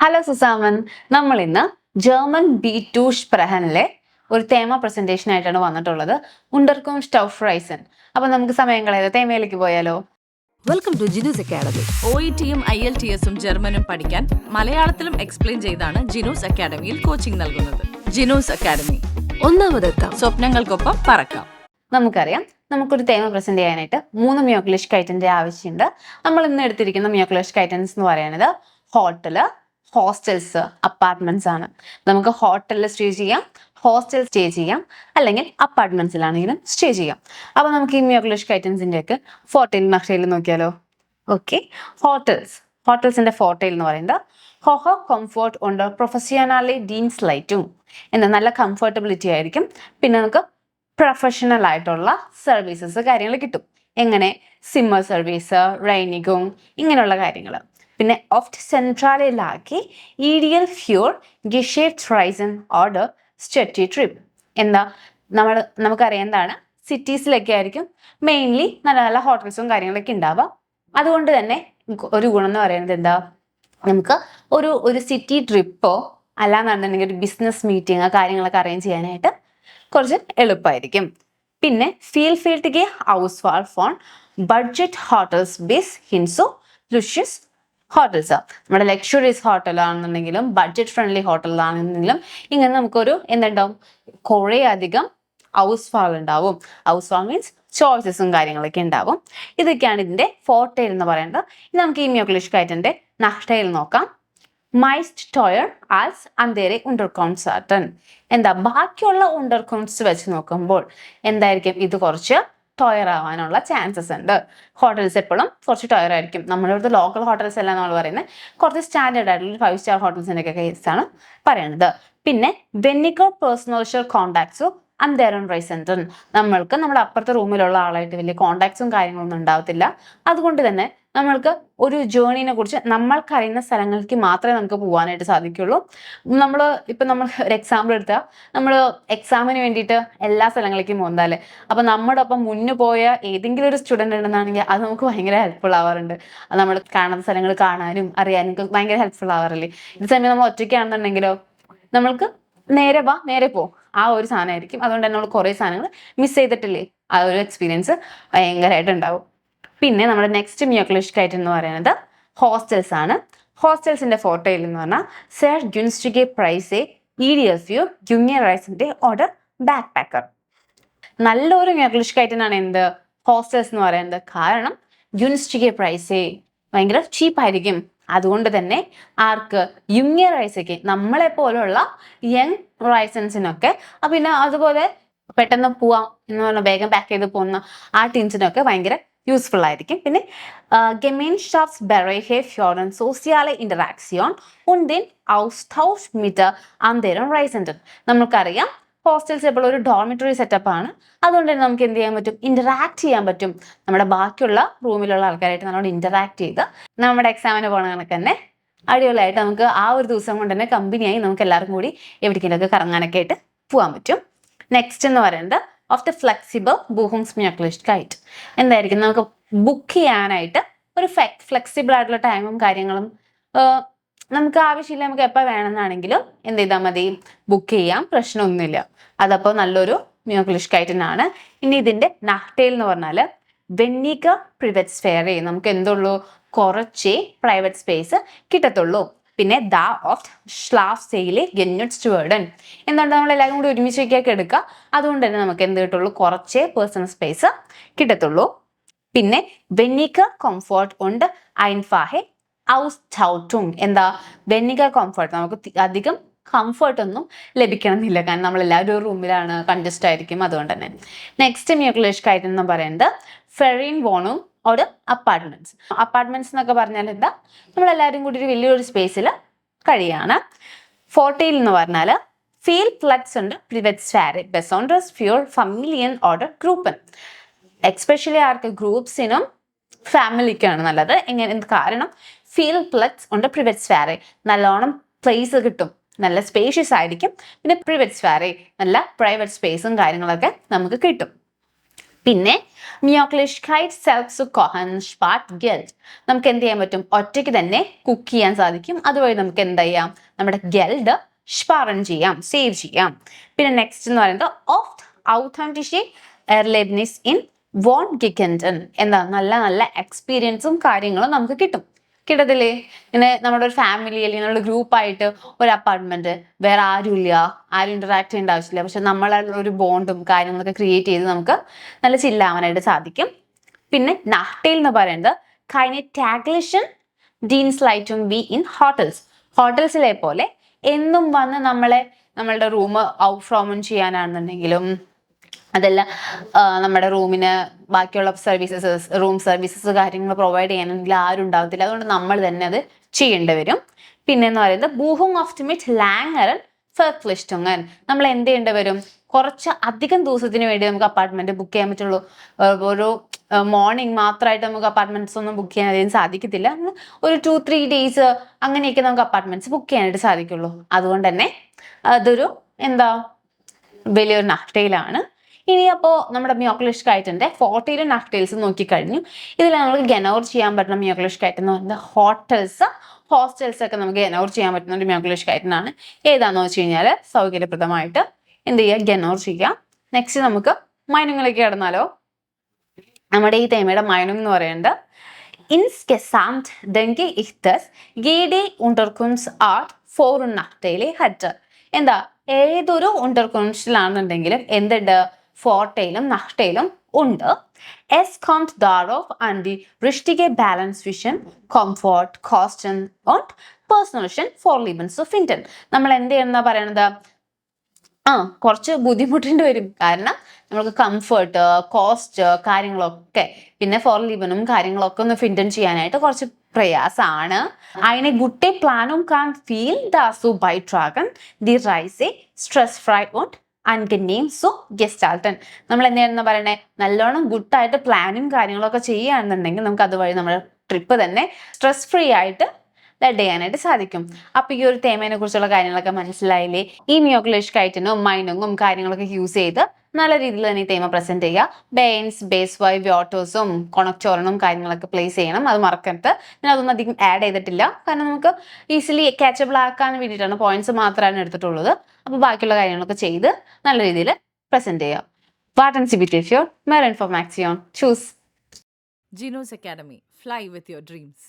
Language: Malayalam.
ഹലോ സുസാമൻ, നമ്മൾ ഇന്ന് ജർമ്മൻ B2 സ്പ്രഹനിലെ ഒരു തേമ പ്രസന്റേഷൻ ആയിട്ടാണ് വന്നിട്ടുള്ളത്. ഉണ്ടർക്കും സ്റ്റഫ് റൈസൻ. അപ്പൊ നമുക്ക് സമയം കളയാതെ തേമയിലേക്ക് പോയാലോ? Welcome to Jinu's academy. OETയും IELTSഉം ജർമ്മനും പഠിക്കാൻ മലയാളത്തിലും എക്സ്പ്ലെയിൻ ചെയ്താണ് ജിനൂസ് അക്കാഡമിയിൽ കോച്ചിങ് നൽകുന്നത്. ജിനൂസ് അക്കാഡമി, ഒന്നാമതെത്താം, സ്വപ്നങ്ങൾക്കൊപ്പം പറക്കാം. നമുക്കറിയാം, നമുക്കൊരു തേമ പ്രസന്റ് ചെയ്യാനായിട്ട് 3 മ്യൂക്ലിഷ് കൈറ്റന്റെ ആവശ്യമുണ്ട്. നമ്മൾ ഇന്ന് എടുത്തിരിക്കുന്ന മ്യൂക്ലിഷ് കൈറ്റൻസ് എന്ന് പറയുന്നത് ഹോട്ടല്, ഹോസ്റ്റൽസ്, അപ്പാർട്ട്മെന്റ്സ് ആണ്. നമുക്ക് ഹോട്ടലിൽ സ്റ്റേ ചെയ്യാം, ഹോസ്റ്റൽ സ്റ്റേ ചെയ്യാം, അല്ലെങ്കിൽ അപ്പാർട്ട്മെന്റ്സിലാണെങ്കിലും സ്റ്റേ ചെയ്യാം. അപ്പൊ നമുക്ക് ഈ മ്യൂക്ലിഷ് കൈറ്റൻസിന്റെ ഒക്കെ ഫോട്ടോയിൽ നക്ഷയിൽ നോക്കിയാലോ? ഓക്കെ, ഹോട്ടൽസിന്റെ ഫോട്ടോയിൽ എന്ന് പറയുന്നത് ഹോഹോ കംഫോർട്ട് ഉണ്ട് പ്രൊഫഷണലി ഡീൻസ് ലൈറ്റും എന്താ നല്ല കംഫർട്ടബിലിറ്റി ആയിരിക്കും. പിന്നെ നമുക്ക് പ്രൊഫഷണൽ ആയിട്ടുള്ള സർവീസസ് കാര്യങ്ങൾ കിട്ടും. എങ്ങനെ? സിമ്മർ സർവീസ്, റൈനിങ്ങും ഇങ്ങനെയുള്ള കാര്യങ്ങൾ. പിന്നെ ഓഫ്റ്റ് സെൻട്രാലിലാക്കി ഈഡിയൽ ഫ്യൂർ ഗിഷേറ്റ് റൈസൻ ഓർഡർ സ്റ്റഡി ട്രിപ്പ്. എന്താ നമുക്കറിയാം എന്താണ്, സിറ്റീസിലൊക്കെ ആയിരിക്കും മെയിൻലി നല്ല നല്ല ഹോട്ടൽസും കാര്യങ്ങളൊക്കെ ഉണ്ടാവുക. അതുകൊണ്ട് തന്നെ ഒരു ഗുണം എന്ന് പറയുന്നത് എന്താ, നമുക്ക് ഒരു സിറ്റി ട്രിപ്പോ അല്ലാന്നുണ്ടെങ്കിൽ ഒരു ബിസിനസ് മീറ്റിംഗ് കാര്യങ്ങളൊക്കെ അറേഞ്ച് ചെയ്യാനായിട്ട് കുറച്ച് എളുപ്പമായിരിക്കും. പിന്നെ ഫീൽഡിക്ക് ഹൗസ് വാൾ ഫോൺ ബഡ്ജറ്റ് ഹോട്ടൽസ് ബേസ് ഹിൻസോ ലുഷ്യസ് ഹോട്ടൽസ്. നമ്മുടെ ലക്ഷറീസ് ഹോട്ടലാണെന്നുണ്ടെങ്കിലും ബഡ്ജറ്റ് ഫ്രണ്ട്ലി ഹോട്ടലാണെന്നുണ്ടെങ്കിലും ഇങ്ങനെ നമുക്കൊരു എന്തുണ്ടാവും, കുറേ അധികം ഹൗസ് വാൾ ഉണ്ടാവും. ഹൗസ് വാൾ മീൻസ് ചോയ്സസും കാര്യങ്ങളൊക്കെ ഉണ്ടാവും. ഇതൊക്കെയാണ് ഇതിന്റെ ഫോട്ടോയിൽ എന്ന് പറയുന്നത്. ഇനി നമുക്ക് ഈ മ്യൂക്ലിഷ് കൈറ്റന്റെ നഷ്ടയിൽ നോക്കാം. മൈസ്റ്റ് ടോയർ ആൽസ് അന്തേരെ ഉണ്ടർകോൺസാർട്ടൻ. എന്താ, ബാക്കിയുള്ള ഉണ്ടർകോൺസ് വെച്ച് നോക്കുമ്പോൾ എന്തായിരിക്കും, ഇത് കുറച്ച് ടോയർ ആവാനുള്ള ചാൻസസ് ഉണ്ട്. ഹോട്ടൽസ് എപ്പോഴും കുറച്ച് ടോയർ ആയിരിക്കും. നമ്മുടെ ഇവിടുത്തെ ലോക്കൽ ഹോട്ടൽസ് എല്ലാം നമ്മൾ പറയുന്നത് കുറച്ച് സ്റ്റാൻഡേർഡ് ആയിട്ടുള്ള 5 സ്റ്റാർ ഹോട്ടൽസിന്റെ ഒക്കെ കേസാണ് പറയുന്നത്. പിന്നെ വെന്നിക്കർ പേഴ്സണൽ കോണ്ടാക്ട്സും അന്തേരൻ റൈസെൻറ്റൻ. നമ്മൾക്ക് നമ്മുടെ അപ്പുറത്തെ റൂമിലുള്ള ആളായിട്ട് വലിയ കോണ്ടാക്ട്സും കാര്യങ്ങളൊന്നും ഉണ്ടാവത്തില്ല. അതുകൊണ്ട് തന്നെ നമ്മൾക്ക് ഒരു ജേർണിനെ കുറിച്ച് നമ്മൾക്കറിയുന്ന സ്ഥലങ്ങൾക്ക് മാത്രമേ നമുക്ക് പോകാനായിട്ട് സാധിക്കുള്ളൂ. നമ്മൾ ഒരു എക്സാമ്പിൾ എടുത്താൽ, നമ്മൾ എക്സാമിന് വേണ്ടിയിട്ട് എല്ലാ സ്ഥലങ്ങളിലേക്കും പോകുന്നതല്ലേ. അപ്പൊ നമ്മുടെ ഒപ്പം മുന്നു പോയ ഏതെങ്കിലും ഒരു സ്റ്റുഡന്റ് ഉണ്ടെന്നാണെങ്കിൽ അത് നമുക്ക് ഭയങ്കര ഹെൽപ്ഫുൾ ആവാറുണ്ട്. അത് നമ്മൾ കാണുന്ന സ്ഥലങ്ങൾ കാണാനും അറിയാനും ഭയങ്കര ഹെൽപ്ഫുൾ ആവാറില്ലേ. ഇത് സമയം നമ്മൾ ഒറ്റയ്ക്കാണെന്നുണ്ടെങ്കിലോ നമ്മൾക്ക് നേരെ വാ നേരെ പോ, ആ ഒരു സാധനമായിരിക്കും. അതുകൊണ്ട് തന്നെ നമ്മൾ കുറേ സാധനങ്ങൾ മിസ് ചെയ്തിട്ടില്ലേ, ആ ഒരു എക്സ്പീരിയൻസ് ഭയങ്കരമായിട്ട് ഉണ്ടാവും. പിന്നെ നമ്മുടെ നെക്സ്റ്റ് മ്യൂക്ലിഷ് കൈറ്റ് എന്ന് പറയുന്നത് ഹോസ്റ്റൽസ് ആണ്. ഹോസ്റ്റൽസിന്റെ ഫോട്ടോയിൽ എന്ന് പറഞ്ഞാൽ സെർ ഗുൻസ്റ്റിഗെ പ്രൈസെ EDFU ജൂനിയർ റൈസിന്റെ ഓർഡർ ബാക്ക് പാക്കർ. നല്ലൊരു മ്യൂക്ലിഷ് കൈറ്റനാണ് എന്ത്, ഹോസ്റ്റൽസ് എന്ന് പറയുന്നത്. കാരണം ഗുൻസ്റ്റിഗെ പ്രൈസെ ഭയങ്കര ചീപ്പായിരിക്കും. അതുകൊണ്ട് തന്നെ ആർക്ക്, യുങ്ങിയർ റൈസയ്ക്ക്, നമ്മളെ പോലുള്ള യങ് റൈസൻസിനൊക്കെ, പിന്നെ അതുപോലെ പെട്ടെന്ന് പോവാം എന്ന് പറഞ്ഞാൽ വേഗം പാക്ക് ചെയ്ത് പോകുന്ന ആ ടീംസിനൊക്കെ ഭയങ്കര യൂസ്ഫുൾ ആയിരിക്കും. പിന്നെ Gemeinschafts Bereiche fördern soziale Interaktion und den Austausch mit anderen Reisenden. നമുക്കറിയാം ഹോസ്റ്റൽസ് എപ്പോഴും ഒരു ഡോർമിറ്ററി സെറ്റപ്പ് ആണ്. അതുകൊണ്ട് തന്നെ നമുക്ക് എന്ത് ചെയ്യാൻ പറ്റും, ഇന്ററാക്ട് ചെയ്യാൻ പറ്റും. നമ്മുടെ ബാക്കിയുള്ള റൂമിലുള്ള ആൾക്കാരായിട്ട് നമ്മളോട് ഇന്ററാക്ട് ചെയ്ത് നമ്മുടെ എക്സാമിന് പോകണ കണക്ക് തന്നെ അടിപൊളിയായിട്ട് നമുക്ക് ആ ഒരു ദിവസം കൊണ്ട് തന്നെ കമ്പനിയായി നമുക്ക് എല്ലാവർക്കും കൂടി എവിടേക്കെങ്കിലൊക്കെ കറങ്ങാനൊക്കെ ആയിട്ട് പോകാൻ പറ്റും. നെക്സ്റ്റ് എന്ന് പറയുന്നത് ഓഫ് ദ ഫ്ലെക്സിബിൾ ബൂഹുംസ് മ്യൂക്ലിഷ് കൈറ്റ്. എന്തായിരിക്കും, നമുക്ക് ബുക്ക് ചെയ്യാനായിട്ട് ഒരു ഫ്ലെക്സിബിൾ ആയിട്ടുള്ള ടൈമും കാര്യങ്ങളും നമുക്ക് ആവശ്യമില്ല. നമുക്ക് എപ്പോൾ വേണമെന്നാണെങ്കിലും എന്ത് ചെയ്താൽ മതി, ബുക്ക് ചെയ്യാം, പ്രശ്നമൊന്നുമില്ല. അതപ്പോൾ നല്ലൊരു മ്യൂക്ലിഷ് കൈറ്റനാണ്. ഇനി ഇതിന്റെ നഹ്ടേൽ എന്ന് പറഞ്ഞാൽ വെന്നിക പ്രിവറ്റ് സ്ഫെയർ, നമുക്ക് എന്തുള്ളൂ, കുറച്ചേ പ്രൈവറ്റ് സ്പേസ് കിട്ടത്തുള്ളൂ. പിന്നെ ദ ഓഫ് ഷ്ലാഫ് സെയിലെ ഗെന്യൂട്ട് സ്റ്റുവേർഡൻ, എന്താണ് നമ്മൾ എല്ലാവരും കൂടി ഒരുമിച്ചൊക്കെ എടുക്കുക. അതുകൊണ്ട് തന്നെ നമുക്ക് എന്ത് കിട്ടുള്ളൂ, കുറച്ചേ പേഴ്സണൽ സ്പേസ് കിട്ടത്തുള്ളൂ. പിന്നെ വെന്നിക കംഫോർട്ട് ഉണ്ട് ഐൻഫാഹെ ഔസ്റ്റൗട്ടും. എന്താ, വെന്നിക കംഫോർട്ട്, നമുക്ക് അധികം കംഫർട്ട് ഒന്നും ലഭിക്കണം എന്നില്ല. കാരണം നമ്മൾ എല്ലാവരും ഒരു റൂമിലാണ്, കൺജസ്റ്റ് ആയിരിക്കും. അതുകൊണ്ട് തന്നെ നെക്സ്റ്റ് മ്യൂക്ലിഷ് കൈറ്റ് എന്ന് പറയുന്നത് ഫെറിൻ വോണും ഒരു അപ്പാർട്ട്മെന്റ്സ് എന്നൊക്കെ പറഞ്ഞാൽ എന്താ, നമ്മളെല്ലാവരും കൂടി ഒരു വലിയൊരു സ്പേസിൽ കഴിയാണ്. ഫോട്ടോയിൽ എന്ന് പറഞ്ഞാൽ ഫീൽ ഫ്ലക്സ് ഉണ്ട് പ്രിവറ്റ് സ്ഫെയർ ബെസോണ്ടസ് ഫ്യൂർ ഫാമിലിയൻ ഓർഡർ ഗ്രൂപ്പൻ. എക്സ്പെഷ്യലി ആർക്ക്, ഗ്രൂപ്പ്സിനും ഫാമിലിക്കാണ് നല്ലത്. കാരണം ഫീൽ ഫ്ലക്സ് ഉണ്ട് പ്രിവറ്റ് സ്ഫെയർ, നല്ലോണം പ്ലേസ് കിട്ടും, നല്ല സ്പേഷ്യസ് ആയിരിക്കും. പിന്നെ പ്രിവറ്റ് സ്ഫെയർ, നല്ല പ്രൈവറ്റ് സ്പേസും കാര്യങ്ങളൊക്കെ നമുക്ക് കിട്ടും. പിന്നെ Möglichkeit selbst zu kochen spart Geld. നമുക്ക് എന്ത് ചെയ്യാൻ പറ്റും? ഒറ്റയ്ക്ക് തന്നെ കുക്ക് ചെയ്യാൻ സാധിക്കും. അതുവഴി നമുക്ക് എന്ത് ചെയ്യാം? നമ്മുടെ ഗെൽഡ് സ്പാറൻ ചെയ്യാം, സേവ് ചെയ്യാം. പിന്നെ നെക്സ്റ്റ് എന്ന് പറയുന്നത് ഓഫ്റ്റ് authentische Erlebnis in Wohngegenden. എന്താ നല്ല നല്ല എക്സ്പീരിയൻസും കാര്യങ്ങളും നമുക്ക് കിട്ടത്തില്ലേ? ഇങ്ങനെ നമ്മുടെ ഒരു ഫാമിലി അല്ലെങ്കിൽ നമ്മുടെ ഗ്രൂപ്പായിട്ട് ഒരു അപ്പാർട്ട്മെന്റ്, വേറെ ആരുമില്ല, ആരും ഇന്ററാക്ട് ചെയ്യേണ്ട ആവശ്യമില്ല, പക്ഷെ നമ്മളെ ഒരു ബോണ്ടും കാര്യങ്ങളൊക്കെ ക്രിയേറ്റ് ചെയ്ത് നമുക്ക് നല്ല ചില്ലാവാനായിട്ട് സാധിക്കും. പിന്നെ നാchtേൽ എന്ന് പറയുന്നത് keine täglichen Dienstleistung wie in Hotels. ഹോട്ടൽസിലെ പോലെ എന്നും വന്ന് നമ്മളുടെ റൂം ഔട്ട്ഫ്രോമൻ ചെയ്യാനാണെന്നുണ്ടെങ്കിലും അതല്ല നമ്മുടെ റൂമിന് ബാക്കിയുള്ള റൂം സർവീസസ് കാര്യങ്ങൾ പ്രൊവൈഡ് ചെയ്യാനെങ്കിൽ ആരും ഉണ്ടാവത്തില്ല. അതുകൊണ്ട് നമ്മൾ തന്നെ അത് ചെയ്യേണ്ടി വരും. പിന്നെന്ന് പറയുന്നത് ബൂഹിംഗ് ഓഫ് മിറ്റ് ലാങ്ങറൻ ഫെർഫ്ലിസ്റ്റungen. നമ്മൾ എന്ത് ചെയ്യേണ്ടി വരും? കുറച്ച് അധികം ദിവസത്തിന് വേണ്ടി നമുക്ക് അപ്പാർട്ട്മെന്റ് ബുക്ക് ചെയ്യാൻ പറ്റുള്ളൂ. ഒരു മോർണിംഗ് മാത്രമായിട്ട് നമുക്ക് അപ്പാർട്ട്മെന്റ്സ് ഒന്നും ബുക്ക് ചെയ്യാൻ അധികം സാധിക്കത്തില്ല. ഒരു 2-3 days അങ്ങനെയൊക്കെ നമുക്ക് അപ്പാർട്ട്മെന്റ്സ് ബുക്ക് ചെയ്യാനായിട്ട് സാധിക്കുള്ളൂ. അതുകൊണ്ട് തന്നെ അതൊരു വലിയൊരു നാchtേലാണ്. ഇനി അപ്പോൾ നമ്മുടെ Möglichkeiten 40 നാchtേൽസ് നോക്കിക്കഴിഞ്ഞു. ഇതിൽ നമുക്ക് ഗെനോർ ചെയ്യാൻ പറ്റുന്ന Möglichkeit എന്ന് പറയുന്നത് ഹോട്ടൽസ്, ഹോസ്റ്റൽസ് ഒക്കെ നമുക്ക് ഗെനോർ ചെയ്യാൻ പറ്റുന്ന ഒരു Möglichkeiten ആണ്. ഏതാണെന്ന് വെച്ച് കഴിഞ്ഞാൽ സൗകര്യപ്രദമായിട്ട് എന്ത് ചെയ്യുക? ഗെനോർ ചെയ്യുക. നെക്സ്റ്റ് നമുക്ക് മൈനുങ്ങളിലേക്ക് കടന്നാലോ. നമ്മുടെ ഈ തേമയുടെ മൈനും എന്ന് പറയുന്നത് Insgesamt denke ich, dass jede Unterkunftsart Vor- und Nachteile hat. എന്താ ഏതൊരു unterkunftsലാണെന്നുണ്ടെങ്കിലും എന്തുണ്ട്? ഫോർട്ടയിലും നഷ്ടയിലും ഉണ്ട്. Es kommt darauf an die richtige Balance zwischen Komfort, Kosten und Personalen Vorlieben zu finden. നമ്മൾ എന്ത് ചെയ്യുന്ന പറയണത്? കുറച്ച് ബുദ്ധിമുട്ടേണ്ടി വരും. കാരണം നമുക്ക് കംഫർട്ട്, കോസ്റ്റ് കാര്യങ്ങളൊക്കെ പിന്നെ ഫോർലീബനും കാര്യങ്ങളൊക്കെ ഒന്ന് ഫിൻറ്റൻ ചെയ്യാനായിട്ട് കുറച്ച് പ്രയാസമാണ്. eine gute Planung kann viel dazu beitragen, die Reise stressfrei und angenehm zu gestalten. നമ്മൾ എന്താണെന്ന് പറയണേ? നല്ലോണം ഗുഡായിട്ട് പ്ലാനും കാര്യങ്ങളൊക്കെ ചെയ്യുകയാണെന്നുണ്ടെങ്കിൽ നമുക്ക് അതുവഴി നമ്മുടെ ട്രിപ്പ് തന്നെ സ്ട്രെസ് ഫ്രീ ആയിട്ട് ലഡ് ചെയ്യാനായിട്ട് സാധിക്കും. അപ്പൊ ഈ ഒരു തേമേനെ കുറിച്ചുള്ള കാര്യങ്ങളൊക്കെ മനസ്സിലായില്ലേ? ഈ Möglichkeiten മൈനുങ്ങും കാര്യങ്ങളൊക്കെ യൂസ് ചെയ്ത് നല്ല രീതിയിൽ തന്നെ ഈ തേമ പ്രസന്റ് ചെയ്യുക. ബെയിൻസ്, ബേസ് വൈ, വ്യോട്ടോസും കൊണക്ടോറനും കാര്യങ്ങളൊക്കെ പ്ലേസ് ചെയ്യണം. അത് മറക്കരുത്. ഞാൻ അതൊന്നും അധികം ആഡ് ചെയ്തിട്ടില്ല. കാരണം നമുക്ക് ഈസിലി ക്യാച്ചബിൾ ആക്കാൻ വേണ്ടിയിട്ടാണ്, പോയിന്റ്സ് മാത്രമാണ് എടുത്തിട്ടുള്ളത്. അപ്പോൾ ബാക്കിയുള്ള കാര്യങ്ങളൊക്കെ ചെയ്ത് നല്ല രീതിയിൽ പ്രസന്റ് ചെയ്യുക. Warten Sie bitte für mehr Informationen. Tschüss. Gino's Academy. Fly with your dreams.